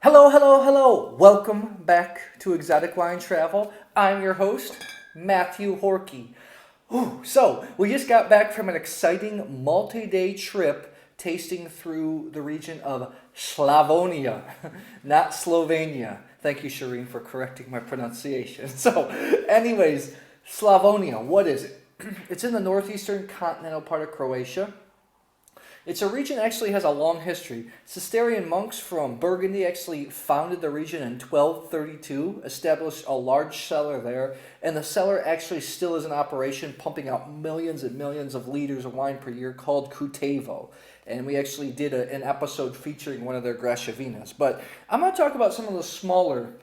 Hello, hello, hello. Welcome back to Exotic Wine Travel. I'm your host, Matthew Horkey. So, we just got back from an exciting multi-day trip tasting through the region of Slavonia, not Slovenia. Thank you, Shireen, for correcting my pronunciation. So, anyways, Slavonia, what is it? It's in the northeastern continental part of Croatia. It's a region that actually has a long history. Cistercian monks from Burgundy actually founded the region in 1232, established a large cellar there, and the cellar actually still is in operation, pumping out millions and millions of liters of wine per year called Kutevo. And we actually did an episode featuring one of their Graševinas. But I'm going to talk about some of the smaller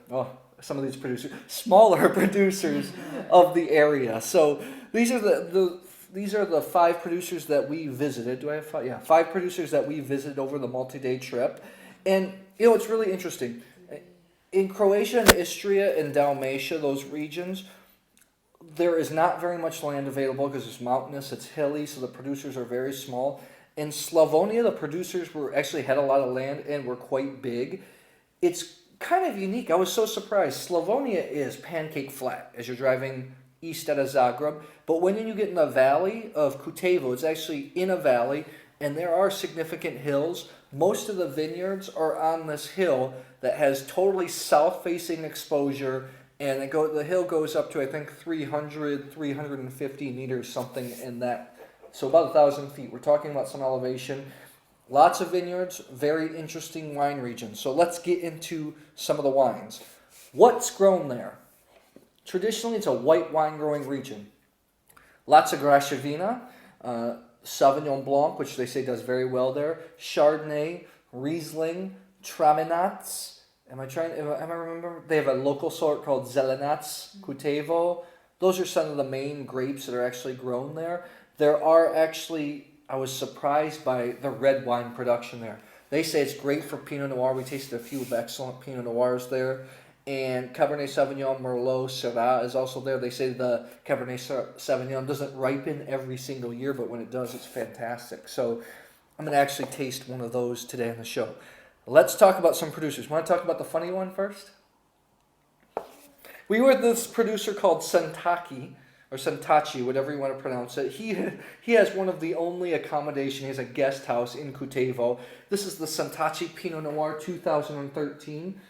producers of the area. So these are these are the five producers that we visited. Do I have five? Yeah, five producers that we visited over the multi-day trip. And, it's really interesting. In Croatia and Istria and Dalmatia, those regions, there is not very much land available because it's mountainous, it's hilly, so the producers are very small. In Slavonia, the producers actually had a lot of land and were quite big. It's kind of unique. I was so surprised. Slavonia is pancake flat as you're driving east out of Zagreb, but when you get in the valley of Kutevo, it's actually in a valley, and there are significant hills. Most of the vineyards are on this hill that has totally south-facing exposure, and the hill goes up to, I think, 350 meters, something in that, so about 1,000 feet. We're talking about some elevation. Lots of vineyards, very interesting wine region. So let's get into some of the wines. What's grown there? Traditionally, it's a white wine growing region. Lots of Graševina, Sauvignon Blanc, which they say does very well there, Chardonnay, Riesling, Traminats. Am I remember? They have a local sort called Zelenats, Kutevo. Those are some of the main grapes that are actually grown there. There are actually, I was surprised by the red wine production there. They say it's great for Pinot Noir. We tasted a few of excellent Pinot Noirs there. And Cabernet Sauvignon, Merlot, Syrah is also there. They say the Cabernet Sauvignon doesn't ripen every single year, but when it does, it's fantastic. So I'm going to actually taste one of those today on the show. Let's talk about some producers. Want to talk about the funny one first? We were with this producer called Sontacchi, or Sontacchi, whatever you want to pronounce it. He has one of the only accommodation. He has a guest house in Kutevo. This is the Sontacchi Pinot Noir 2013.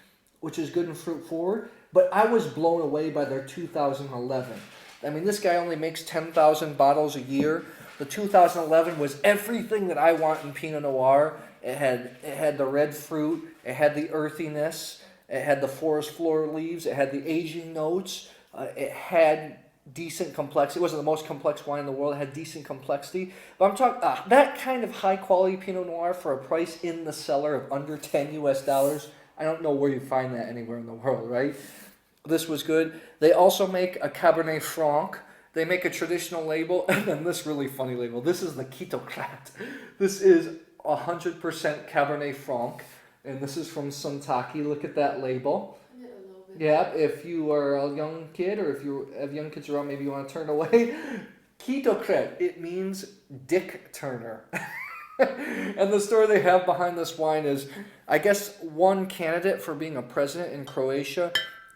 Which is good and fruit forward, but I was blown away by their 2011. I mean, this guy only makes 10,000 bottles a year. The 2011 was everything that I want in Pinot Noir. It had the red fruit, it had the earthiness, it had the forest floor leaves, it had the aging notes, it had decent complexity. It wasn't the most complex wine in the world. It had decent complexity. But I'm talking that kind of high quality Pinot Noir for a price in the cellar of under $10 US. I don't know where you find that anywhere in the world, right? This was good. They also make a Cabernet Franc. They make a traditional label, and then this really funny label. This is the Kitokret. This is 100% Cabernet Franc, and this is from Sontacchi. Look at that label. Yeah, if you are a young kid, or if you have young kids around, maybe you want to turn away. Kitokret, it means Dick Turner. And the story they have behind this wine is, I guess one candidate for being a president in Croatia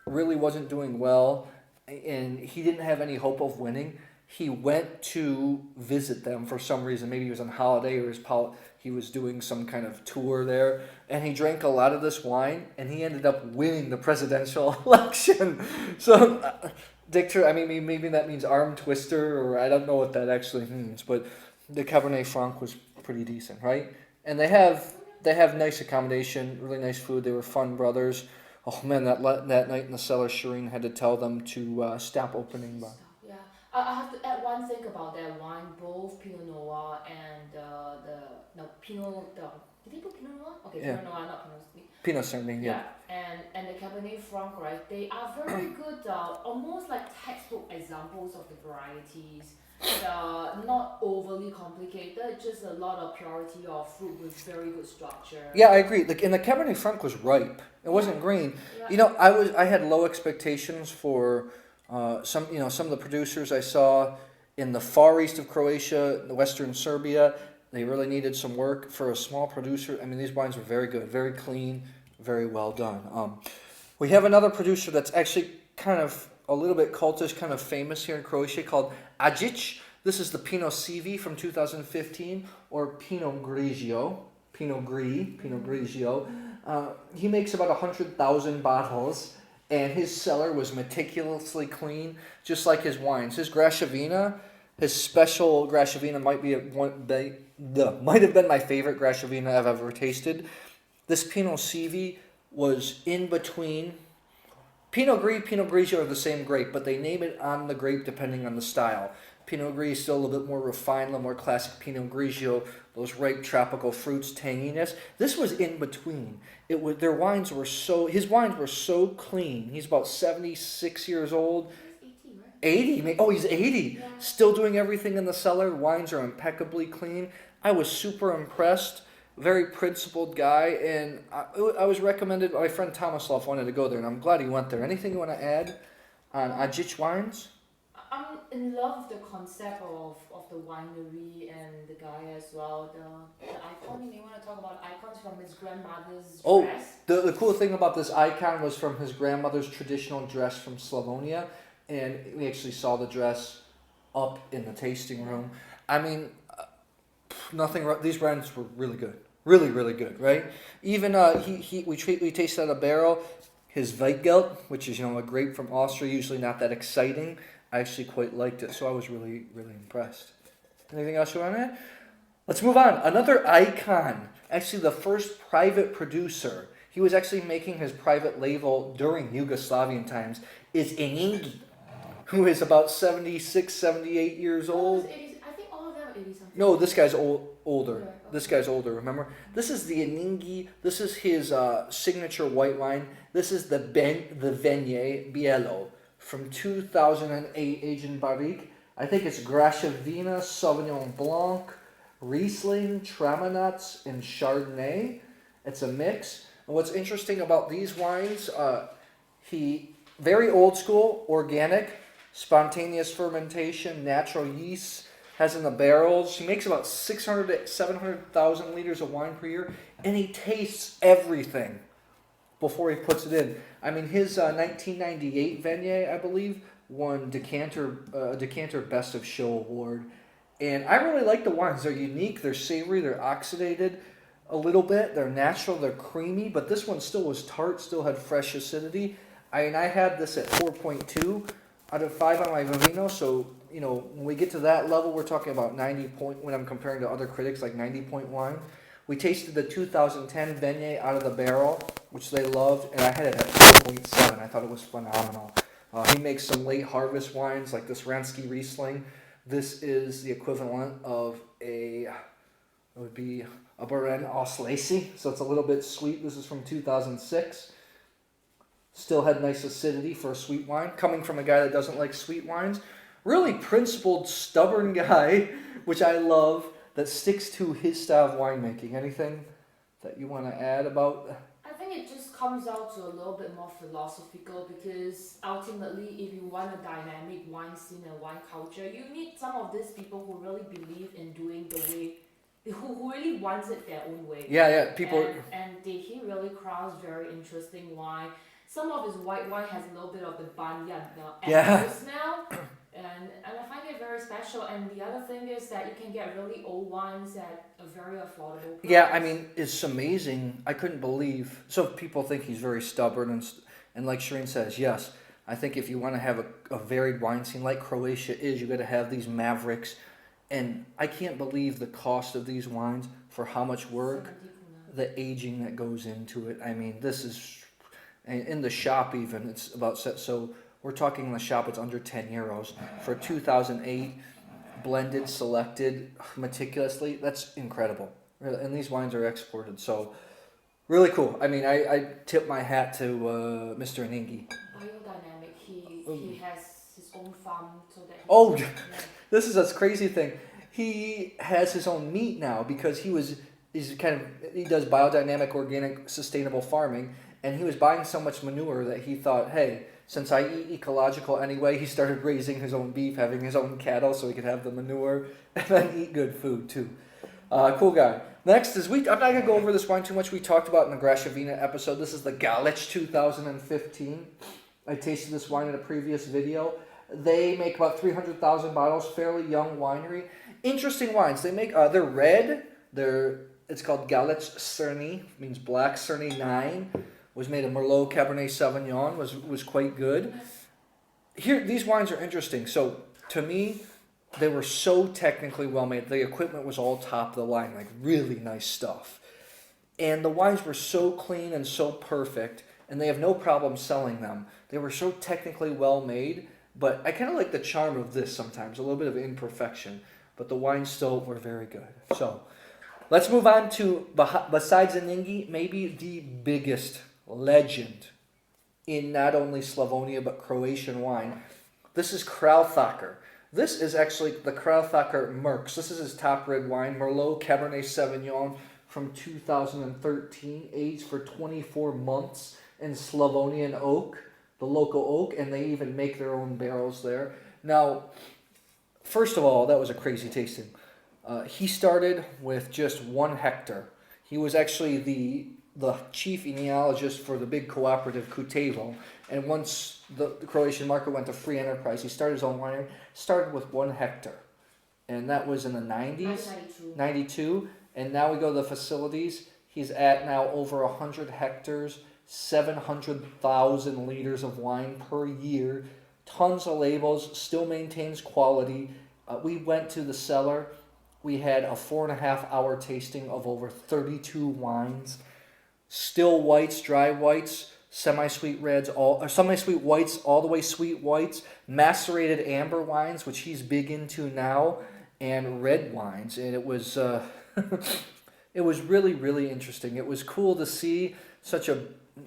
really wasn't doing well, and he didn't have any hope of winning. He went to visit them for some reason. Maybe he was on holiday or he was doing some kind of tour there, and he drank a lot of this wine, and he ended up winning the presidential election. So, I mean, maybe that means arm twister, or I don't know what that actually means, but the Cabernet Franc was pretty decent, right? And they have nice accommodation, really nice food. They were fun brothers. Oh man, that night in the cellar, Shireen had to tell them to stop opening. Yeah, I have to add one thing about that wine. Both Pinot Noir and Pinot. Did they put Pinot Noir? Okay, Yeah. Pinot Noir, not Pinot. Pinot something, yeah. And the Cabernet Franc, right? They are very good. Almost like textbook examples of the varieties. Not overly complicated, just a lot of purity of fruit with very good structure. Yeah, I agree. And the Cabernet Franc was ripe. It wasn't green. Yeah. I had low expectations for some of the producers I saw in the far east of Croatia, the western Serbia. They really needed some work for a small producer. I mean, these wines were very good, very clean, Very well done. We have another producer that's actually kind of a little bit cultish, kind of famous here in Croatia called Adžić. This is the Pinot Sivi from 2015, or Pinot Grigio. Pinot Grigio. He makes about 100,000 bottles, and his cellar was meticulously clean, just like his wines. His Graševina, his special Graševina might have been my favorite Graševina I've ever tasted. This Pinot Sivi was in between. Pinot Gris, Pinot Grigio are the same grape, but they name it on the grape depending on the style. Pinot Gris is still a little bit more refined, a little more classic Pinot Grigio, those ripe tropical fruits, tanginess. This was in between. His wines were so clean. He's about 76 years old. 80, right? Oh, he's 80. Yeah. Still doing everything in the cellar. Wines are impeccably clean. I was super impressed. Very principled guy, and I was recommended. My friend Tomislav wanted to go there, and I'm glad he went there. Anything you want to add on Ajit Wines? I'm in love with the concept of the winery and the guy as well. The icon, you may want to talk about icons from his grandmother's dress. The cool thing about this icon was from his grandmother's traditional dress from Slavonia, and we actually saw the dress up in the tasting room. I mean, these wines were really good. Really, really good, right? Even we tasted at a barrel his Weitgelt, which is a grape from Austria, usually not that exciting. I actually quite liked it, so I was really, really impressed. Anything else you want to add? Let's move on. Another icon, actually the first private producer. He was actually making his private label during Yugoslavian times. Is Enjingi, who is about 76, 78 years old. I think all of them are 80 something. No, this guy's older. Okay. This guy's older, remember? This is the Enjingi. This is his signature white wine. This is the Venje Bielo from 2008, aged in barrique. I think it's Graševina, Sauvignon Blanc, Riesling, Traminats, and Chardonnay. It's a mix. And what's interesting about these wines, he very old school, organic, spontaneous fermentation, natural yeast, has in the barrels. He makes about 600 to 700,000 liters of wine per year, and he tastes everything before he puts it in. I mean, his 1998 Venje, I believe, won Decanter Best of Show award. And I really like the wines. They're unique, they're savory, they're oxidated a little bit, they're natural, they're creamy, but this one still was tart, still had fresh acidity. I mean, I had this at 4.2 out of 5 on my Vivino, so, when we get to that level, we're talking about 90 point, when I'm comparing to other critics, like 90 point wine. We tasted the 2010 Venje out of the barrel, which they loved, and I had it at 4.7. I thought it was phenomenal. He makes some late harvest wines, like this Ranski Rizling. This is the equivalent of it would be a Beren Auslese, so it's a little bit sweet. This is from 2006. Still had nice acidity for a sweet wine, coming from a guy that doesn't like sweet wines. Really principled, stubborn guy, which I love, that sticks to his style of winemaking. Anything that you want to add about? I think it just comes out to a little bit more philosophical, because ultimately, if you want a dynamic wine scene and wine culture, you need some of these people who really believe in doing the way, who really wants it their own way. Yeah, people. And he really crafts very interesting wine. Some of his white wine has a little bit of the banyan smell, and I find it very special. And the other thing is that you can get really old wines at a very affordable price. Yeah, I mean, it's amazing. I couldn't believe. So people think he's very stubborn, and like Shireen says, yes, I think if you want to have a varied wine scene like Croatia is, you got to have these mavericks. And I can't believe the cost of these wines for how much work, the aging that goes into it. I mean, this is. In the shop even, it's about set. So we're talking in the shop, it's under 10 euros. For 2008, blended, selected, meticulously, that's incredible. And these wines are exported, so really cool. I mean, I tip my hat to Mr. Enjingi. Biodynamic, he has his own farm so that... This is a crazy thing. He has his own meat now because he does biodynamic, organic, sustainable farming. And he was buying so much manure that he thought, hey, since I eat ecological anyway, he started raising his own beef, having his own cattle so he could have the manure and then eat good food too. Cool guy. Next is I'm not gonna go over this wine too much. We talked about it in the Graševina episode. This is the Galić 2015. I tasted this wine in a previous video. They make about 300,000 bottles. Fairly young winery. Interesting wines. They make they're red. It's called Galić Crni, means black. Crni 9 was made of Merlot Cabernet Sauvignon. Was quite good. Here, these wines are interesting. So to me, they were so technically well made. The equipment was all top of the line, like really nice stuff. And the wines were so clean and so perfect, and they have no problem selling them. They were so technically well made, but I kind of like the charm of this sometimes, a little bit of imperfection, but the wines still were very good. So let's move on to, besides Enjingi, maybe the biggest legend in not only Slavonia but Croatian wine. This is Kraal Thacker. This is actually the Kraal Thacker Mercs. This is his top red wine, Merlot Cabernet Sauvignon from 2013, aged for 24 months in Slavonian oak, the local oak, and they even make their own barrels there. Now, first of all, that was a crazy tasting. He started with just 1 hectare. He was actually the chief enologist for the big cooperative Kutevo, and once the Croatian market went to free enterprise, he started his own winery, started with 1 hectare, and that was in the 90s, 92, and now we go to the facilities. He's at now over 100 hectares, 700,000 liters of wine per year, tons of labels, still maintains quality. We went to the cellar. We had a 4.5-hour tasting of over 32 wines. Still whites, dry whites, semi-sweet reds, semi-sweet whites, all the way sweet whites, macerated amber wines, which he's big into now, and red wines. And it was it was really, really interesting. It was cool to see such a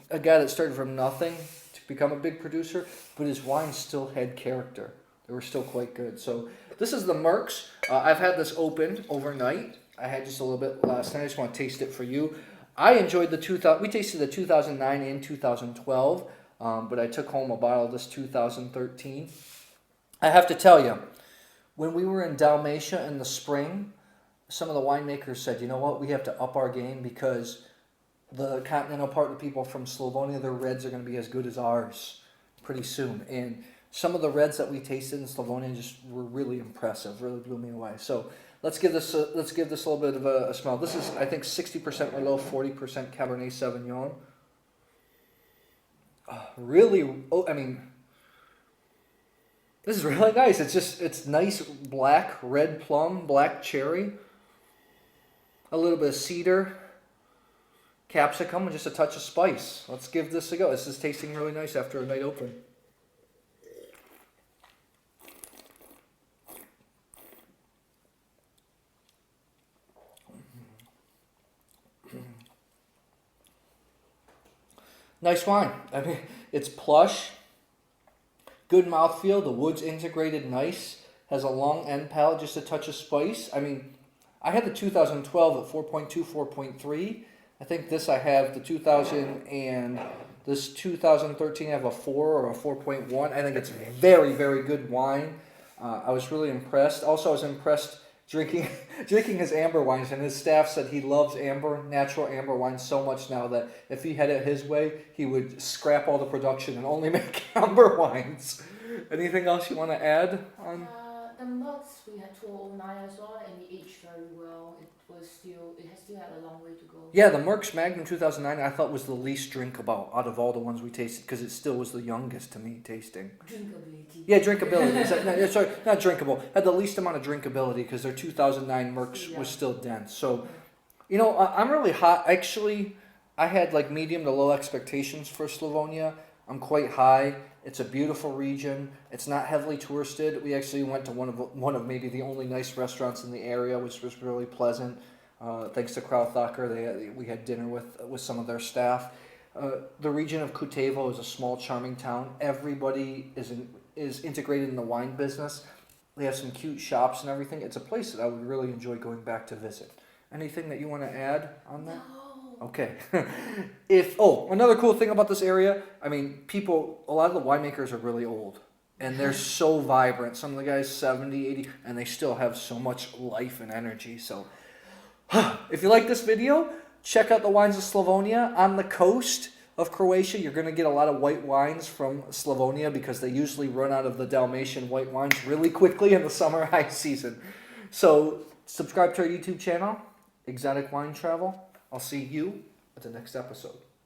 guy that started from nothing to become a big producer, but his wines still had character. They were still quite good. So this is the Mercs. I've had this opened overnight. I had just a little bit last night. I just want to taste it for you. I enjoyed we tasted the 2009 and 2012, but I took home a bottle of this 2013. I have to tell you, when we were in Dalmatia in the spring, some of the winemakers said, you know what, we have to up our game because the continental part of the people from Slavonia, their reds are going to be as good as ours pretty soon. And some of the reds that we tasted in Slavonia just were really impressive, really blew me away. So let's give this a little bit of a smell. This is, I think, 60% Merlot, 40% Cabernet Sauvignon. This is really nice. It's nice black, red plum, black cherry, a little bit of cedar, capsicum, and just a touch of spice. Let's give this a go. This is tasting really nice after a night open. Nice wine. I mean, it's plush, good mouthfeel. The wood's integrated nice. Has a long end palate, just a touch of spice. I mean, I had the 2012 at 4.2, 4.3. I think this I have the 2000 and this 2013 I have a 4 or a 4.1. I think it's very, very good wine. I was really impressed. Also, I was impressed drinking his amber wines, and his staff said he loves natural amber wines so much now that if he had it his way, he would scrap all the production and only make amber wines. Anything else you want to add on? The Mercs we had 2009 as well, and it aged very well. It has still had a long way to go. Yeah, the Mercs Magnum 2009 I thought was the least drinkable out of all the ones we tasted because it still was the youngest to me tasting. Drinkability. Yeah, drinkability. Sorry, not drinkable. Had the least amount of drinkability because their 2009 Mercs was still dense. So, you know, I'm really hot. Actually, I had like medium to low expectations for Slavonia. I'm quite high. It's a beautiful region. It's not heavily touristed. We actually went to one of maybe the only nice restaurants in the area, which was really pleasant. Thanks to Kraal Thacker, we had dinner with some of their staff. The region of Kutevo is a small, charming town. Everybody is integrated in the wine business. They have some cute shops and everything. It's a place that I would really enjoy going back to visit. Anything that you want to add on that? No. Okay. Another cool thing about this area, I mean, a lot of the winemakers are really old. And they're so vibrant. Some of the guys 70, 80, and they still have so much life and energy. So If you like this video, check out the wines of Slavonia. On the coast of Croatia, you're going to get a lot of white wines from Slavonia because they usually run out of the Dalmatian white wines really quickly in the summer high season. So subscribe to our YouTube channel, Exotic Wine Travel. I'll see you at the next episode.